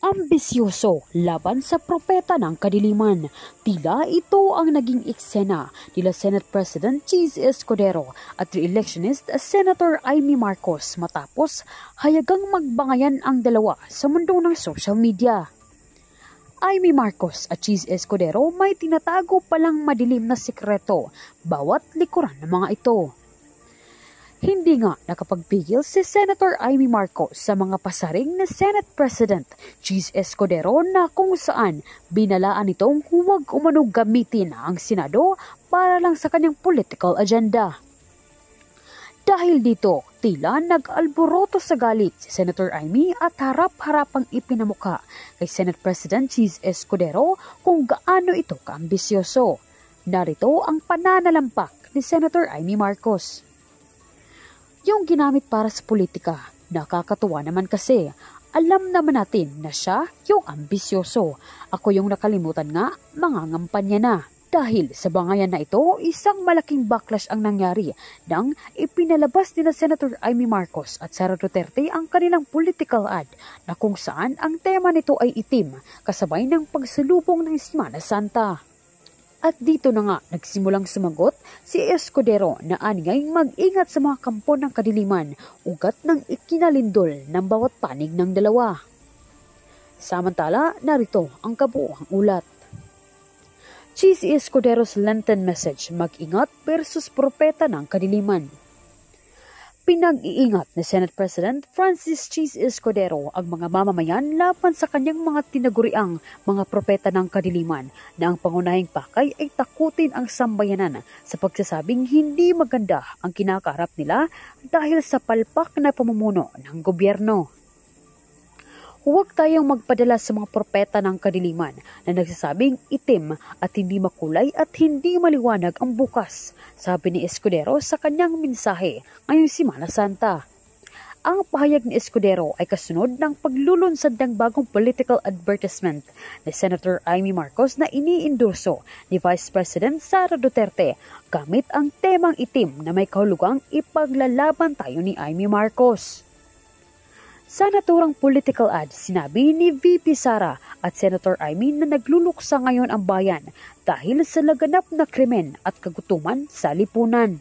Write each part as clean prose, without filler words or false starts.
Ambisyoso laban sa propeta ng kadiliman. Tila ito ang naging eksena nila Senate President Cheese Escudero at re-electionist Senator Amy Marcos matapos hayagang magbangayan ang dalawa sa mundo ng social media. Amy Marcos at Cheese Escudero may tinatago palang madilim na sikreto bawat likuran ng mga ito. Hindi nga nakapagpigil si Senator Amy Marcos sa mga pasaring ni Senate President Cheese Escudero na kung saan binalaan itong huwag umanong gamitin ang Senado para lang sa kanyang political agenda. Dahil dito, tila nag-alboroto sa galit si Senator Amy at harap-harapang ipinamuka kay Senate President Cheese Escudero kung gaano ito kaambisyoso. Narito ang pananalampak ni Senator Amy Marcos. Yung ginamit para sa politika, nakakatuwa naman kasi. Alam naman natin na siya yung ambisyoso. Ako yung nakalimutan nga, mangangampanya na. Dahil sa bangayan na ito, isang malaking backlash ang nangyari nang ipinalabas ni na Senator Amy Marcos at Sara Duterte ang kanilang political ad na kung saan ang tema nito ay itim kasabay ng pagsalubong ng Semana Santa. At dito na nga nagsimulang sumagot si Escudero na aningay mag-ingat sa mga kampo ng kadiliman, ugat ng ikinalindol ng bawat panig ng dalawa. Samantala, narito ang kabuuang ulat. Cheese Escudero's Lenten message, mag-ingat versus propeta ng kadiliman. Pinag-iingat ni Senate President Francis Cheese Escudero ang mga mamamayan laban sa kanyang mga tinaguriang mga propeta ng kadiliman na ang pangunahing pakay ay takutin ang sambayanan sa pagsasabing hindi maganda ang kinakaharap nila dahil sa palpak na pamumuno ng gobyerno. Huwag tayong magpadala sa mga propeta ng kadiliman na nagsasabing itim at hindi makulay at hindi maliwanag ang bukas, sabi ni Escudero sa kanyang mensahe ngayong Semana Santa. Ang pahayag ni Escudero ay kasunod ng paglulunsad ng bagong political advertisement ni Senator Amy Marcos na iniendorso ni Vice President Sara Duterte gamit ang temang itim na may kahulugang ipaglalaban tayo ni Amy Marcos. Sa naturang political ad, sinabi ni VP Sara at Senator Amy na nagluluksa ngayon ang bayan dahil sa laganap na krimen at kagutuman sa lipunan.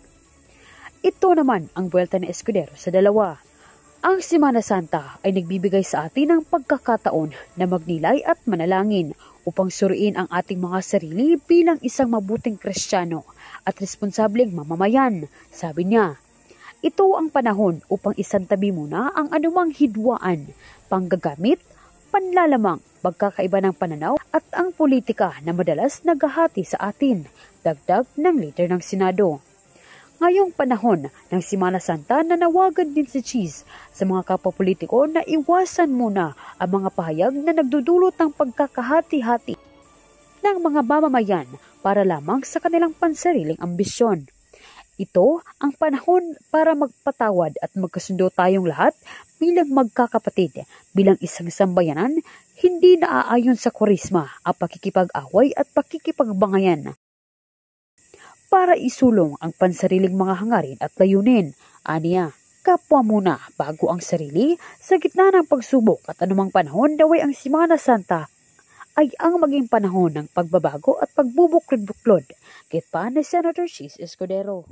Ito naman ang buwelta ni Escudero sa dalawa. Ang Semana Santa ay nagbibigay sa atin ng pagkakataon na magnilay at manalangin upang suriin ang ating mga sarili bilang isang mabuting Kristiyano at responsableng mamamayan, sabi niya. Ito ang panahon upang isantabi muna ang anumang hidwaan, panggagamit, panlalamang, pagkakaiba ng pananaw at ang politika na madalas naghahati sa atin, dagdag ng leader ng Senado. Ngayong panahon ng Semana Santa, nanawagan din si Cheese sa mga kapapolitiko na iwasan muna ang mga pahayag na nagdudulot ng pagkakahati-hati ng mga mamamayan para lamang sa kanilang pansariling ambisyon. Ito ang panahon para magpatawad at magkasundo tayong lahat bilang magkakapatid, bilang isang sambayanan, hindi naaayon sa kwarisma ang pakikipag-away at pakikipagbangayan. Para isulong ang pansariling mga hangarin at layunin, aniya, kapwa muna bago ang sarili sa gitna ng pagsubok at anumang panahon daw ay ang Semana Santa ay ang maging panahon ng pagbabago at pagbubuklod-buklod, git pa ni Senator Cheese Escudero.